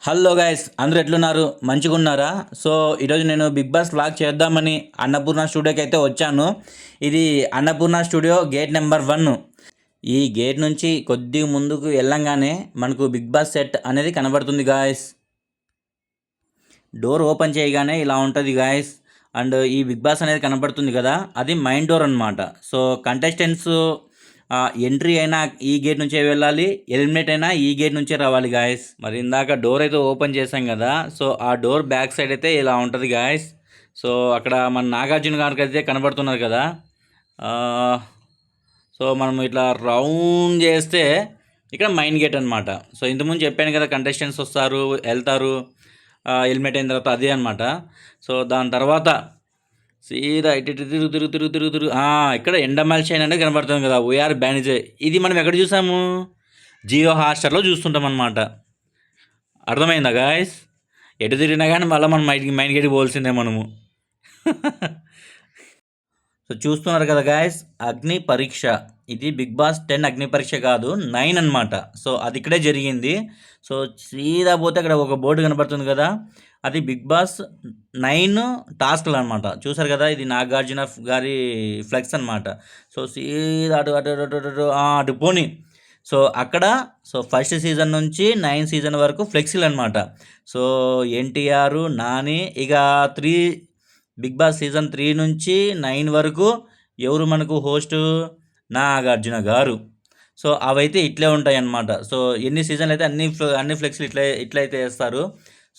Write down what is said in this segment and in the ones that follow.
Hello guys, అందరూ ఎట్లున్నారు? మంచిగా ఉన్నారా? సో ఈరోజు నేను బిగ్ బాస్ వ్లాగ్ చేద్దామని అన్నపూర్ణ స్టూడియోకి అయితే వచ్చాను. ఇది అన్నపూర్ణ స్టూడియో గేట్ నెంబర్ 1. ఈ గేట్ నుంచి కొద్దిగా ముందుకు వెళ్ళంగానే మనకు బిగ్ బాస్ సెట్ అనేది కనబడుతుంది గాయస్. డోర్ ఓపెన్ చేయగానే ఇలా ఉంటుంది గాయస్. అండ్ ఈ బిగ్ బాస్ అనేది కనబడుతుంది కదా, అది మైండ్ డోర్ అనమాట. సో కంటెస్టెంట్స్ ఎంట్రీ అయినా ఈ గేట్ నుంచే వెళ్ళాలి, ఎలిమినేట్ అయినా ఈ గేట్ నుంచే రావాలి గాయస్. మరి ఇందాక డోర్ అయితే ఓపెన్ చేసాం కదా, సో ఆ డోర్ బ్యాక్ సైడ్ అయితే ఇలా ఉంటుంది గాయస్. సో అక్కడ మన నాగార్జున గారికి అయితే కనబడుతున్నారు కదా. సో మనం ఇట్లా రౌండ్ చేస్తే ఇక్కడ మైన్ గేట్ అనమాట. సో ఇంతకుముందు చెప్పాను కదా, కంటెస్టెంట్స్ వస్తారు, వెళ్తారు, ఎలిమినేట్ అయిన తర్వాత అదే అనమాట. సో దాని తర్వాత సీదా ఇటు ఇటు తిరుగు తిరుగు తిరుగు తిరుగు తిరుగు ఇక్కడ ఎండమాల్ షైన్ అనేది కనబడుతుంది కదా, వీఆర్ బ్యానిజే. ఇది మనం ఎక్కడ చూసాము? జియో హాట్స్టార్లో చూస్తుంటాం అనమాట. అర్థమైందా గాయస్? ఎటు తిరిగినా కానీ మళ్ళీ మనం మైండ్ గేట్కి పోల్సిందే మనము. సో చూస్తున్నారు కదా గాయస్, అగ్ని పరీక్ష. ఇది బిగ్ బాస్ 10 అగ్ని పరీక్ష కాదు, 9 అనమాట. సో అది ఇక్కడే జరిగింది. సో సీదా పోతే అక్కడ ఒక బోర్డు కనబడుతుంది కదా, అది బిగ్ బాస్ 9 టాస్క్లు అనమాట. చూసారు కదా, ఇది నాగార్జున గారి ఫ్లెక్స్ అనమాట. సో సీదా అటు అటు అటు అటు అటు పోని. సో అక్కడ సో ఫస్ట్ సీజన్ నుంచి 9 సీజన్ వరకు ఫ్లెక్సీలు అనమాట. సో ఎన్టీఆర్, నాని, ఇక 3 బిగ్ బాస్ సీజన్ 3 నుంచి 9 వరకు ఎవరు మనకు హోస్టు? నాగార్జున గారు. సో అవైతే ఇట్లే ఉంటాయి అన్నమాట. సో ఎన్ని సీజన్లు అయితే అన్ని ఫ్లెక్స్లు ఇట్లయితే వేస్తారు.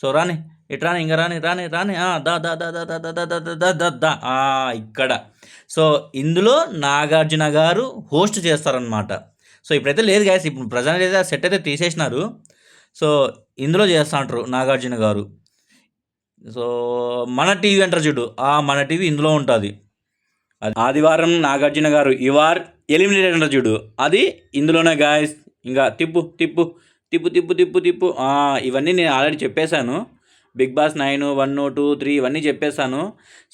సో రాని ఇట్రాని ఇంకా రాని రాని రాని దా దా దా దా దా దా దా దా దా దా ఇక్కడ. సో ఇందులో నాగార్జున గారు హోస్ట్ చేస్తారనమాట. సో ఇప్పుడైతే లేదు గాయస్, ఇప్పుడు ప్రజెంట్ అయితే సెట్ అయితే తీసేసినారు. సో ఇందులో చేస్తా అంటారు నాగార్జున గారు. సో మన టీవీ అంటారు చూడు, మన టీవీ ఇందులో ఉంటుంది. అది ఆదివారం నాగార్జున గారు యువర్ ఎలిమినేటెడ్ అంటారు చూడు, అది ఇందులోనే గాయస్. ఇంకా తిప్పు తిప్పు తిప్పు తిప్పు తిప్పు తిప్పు ఇవన్నీ నేను ఆల్రెడీ చెప్పేశాను. బిగ్ బాస్ 9, 1, 2, 3 ఇవన్నీ చెప్పేశాను.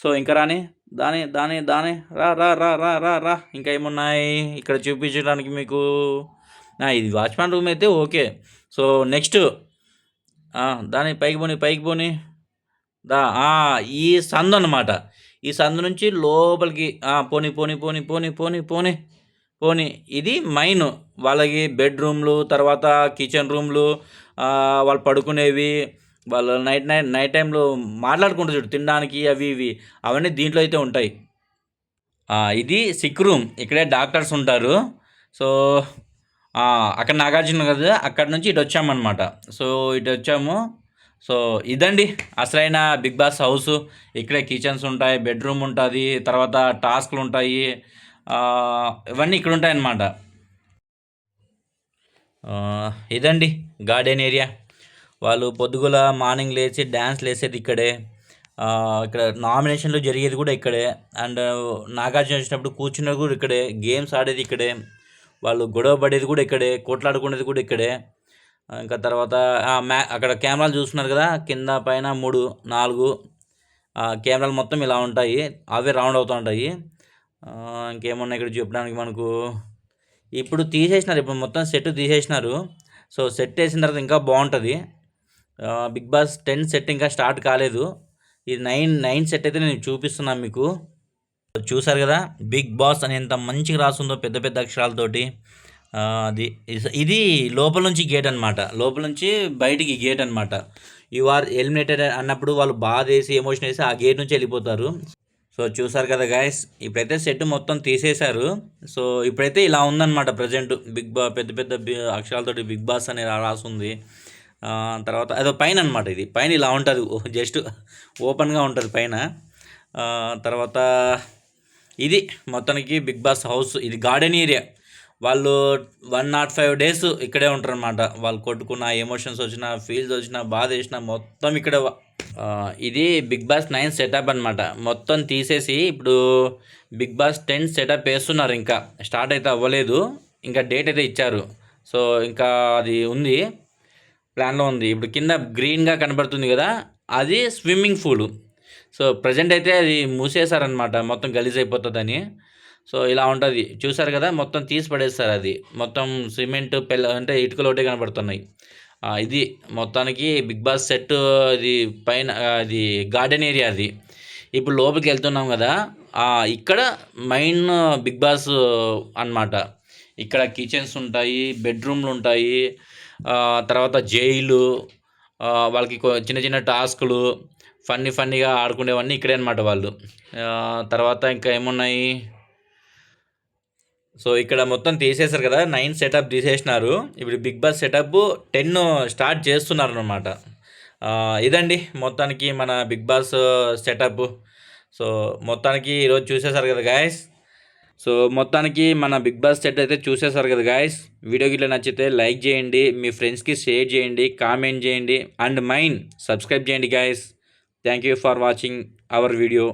సో ఇంకా రాని దాని దాని దాని రా రా రా రా రా రా ఇంకా ఏమున్నాయి ఇక్కడ చూపించడానికి మీకు? ఇది వాచ్మ్యాన్ రూమ్ అయితే ఓకే. సో నెక్స్ట్ దాని పైకి పోని దా ఈ సందు అన్నమాట. ఈ సందు నుంచి లోపలికి పోని పోని పోని పోని పోని పోని పోని ఇది మైన్. వాళ్ళకి బెడ్రూమ్లు, తర్వాత కిచెన్ రూమ్లు, వాళ్ళు పడుకునేవి, వాళ్ళు నైట్ టైంలో మాట్లాడుకుంటారు చూడు, తినడానికి అవి ఇవి అవన్నీ దీంట్లో అయితే ఉంటాయి. ఇది సిక్ రూమ్, ఇక్కడే డాక్టర్స్ ఉంటారు. సో అక్కడ నాగార్జున కదా, అక్కడ నుంచి ఇటు వచ్చామన్నమాట. సో ఇటు వచ్చాము. సో ఇదండి అసలైన బిగ్ బాస్ హౌస్. ఇక్కడే కిచెన్స్ ఉంటాయి, బెడ్రూమ్ ఉంటుంది, తర్వాత టాస్క్లు ఉంటాయి, ఇవన్నీ ఇక్కడ ఉంటాయి అన్నమాట. ఇదండి గార్డెన్ ఏరియా. వాళ్ళు పొద్దుగుల మార్నింగ్ లేచి డ్యాన్స్ వేసేది ఇక్కడే. ఇక్కడ నామినేషన్లు జరిగేది కూడా ఇక్కడే. అండ్ నాగార్జున వచ్చినప్పుడు కూర్చున్నది కూడా ఇక్కడే, గేమ్స్ ఆడేది ఇక్కడే, వాళ్ళు గొడవ పడేది కూడా ఇక్కడే, కొట్లాడుకునేది కూడా ఇక్కడే. ఇంకా తర్వాత అక్కడ కెమెరాలు చూస్తున్నారు కదా, కింద పైన 3, 4 కెమెరాలు మొత్తం ఇలా ఉంటాయి, అవే రౌండ్ అవుతూ ఉంటాయి. ఇంకేమున్నాయి ఇక్కడ చెప్పడానికి మనకు? ఇప్పుడు తీసేసినారు, ఇప్పుడు మొత్తం సెట్ తీసేసినారు. సో సెట్ వేసిన తర్వాత ఇంకా బాగుంటుంది. బిగ్ బాస్ 10 సెట్ ఇంకా స్టార్ట్ కాలేదు. ఇది 9 సెట్ అయితే నేను చూపిస్తున్నాను మీకు. చూసారు కదా బిగ్ బాస్ అని ఎంత మంచిగా రాస్తుందో పెద్ద పెద్ద అక్షరాలతోటి. అది ఇది లోపల నుంచి గేట్ అనమాట, లోపల నుంచి బయటికి గేట్ అనమాట. యు ఆర్ ఎలిమినేటెడ్ అన్నప్పుడు వాళ్ళు బాధ వేసి ఎమోషన్ వేసి ఆ గేట్ నుంచి వెళ్ళిపోతారు. సో చూసారు కదా గాయస్, ఇప్పుడైతే సెట్ మొత్తం తీసేశారు. సో ఇప్పుడైతే ఇలా ఉందన్నమాట ప్రజెంట్. పెద్ద పెద్ద అక్షరాలతోటి బిగ్ బాస్ అని రాస్తుంది. తర్వాత అదో పైన అనమాట, ఇది పైన ఇలా ఉంటుంది, జస్ట్ ఓపెన్గా ఉంటుంది పైన. తర్వాత ఇది మొత్తానికి బిగ్ బాస్ హౌస్. ఇది గార్డెన్ ఏరియా. వాళ్ళు 105 days ఇక్కడే ఉంటారు అనమాట. వాళ్ళు కొట్టుకున్న ఎమోషన్స్ వచ్చినా, ఫీల్స్ వచ్చినా, బాధ వేసినా మొత్తం ఇక్కడ. ఇది బిగ్ బాస్ 9 సెటప్ అనమాట. మొత్తం తీసేసి ఇప్పుడు బిగ్ బాస్ 10 సెటప్ వేస్తున్నారు. ఇంకా స్టార్ట్ అయితే అవ్వలేదు, ఇంకా డేట్ అయితే ఇచ్చారు. సో ఇంకా అది ఉంది, ప్లాన్లో ఉంది. ఇప్పుడు కింద గ్రీన్గా కనబడుతుంది కదా, అది స్విమ్మింగ్ పూల్. సో ప్రజెంట్ అయితే అది మూసేశారనమాట, మొత్తం గలీజ్ అయిపోతుందని. సో ఇలా ఉంటుంది, చూసారు కదా, మొత్తం తీసి పడేస్తారు. అది మొత్తం సిమెంట్ అంటే ఇటుకలు ఒకటే కనబడుతున్నాయి. ఇది మొత్తానికి బిగ్ బాస్ సెట్ ఇది పైన అది గార్డెన్ ఏరియా అది. ఇప్పుడు లోపలికి వెళ్తున్నాం కదా, ఇక్కడ మెయిన్ బిగ్ బాస్ అన్నమాట. ఇక్కడ కిచెన్స్ ఉంటాయి, బెడ్రూమ్లు ఉంటాయి, తర్వాత జైలు, వాళ్ళకి చిన్న చిన్న టాస్కులు, ఫన్నీగా ఆడుకునేవన్నీ ఇక్కడే అనమాట వాళ్ళు. తర్వాత ఇంకా ఏమున్నాయి, సో ఇక్కడ మొత్తం తీసేశారు కదా, 9 సెటప్ తీసేసినారు. ఇప్పుడు బిగ్ బాస్ సెటప్ 10 స్టార్ట్ చేస్తున్నారు అనమాట. ఇదండి మొత్తానికి మన బిగ్ బాస్ సెటప్. సో మొత్తానికి ఈరోజు చూసేశారు కదా గాయస్. సో మొత్తానికి మన బిగ్ బాస్ సెట్ అయితే చూసేశారు కదా గాయస్. వీడియో గిట్లా నచ్చితే లైక్ చేయండి, మీ ఫ్రెండ్స్కి షేర్ చేయండి, కామెంట్ చేయండి, అండ్ సబ్స్క్రైబ్ చేయండి guys. Thank you for watching our video.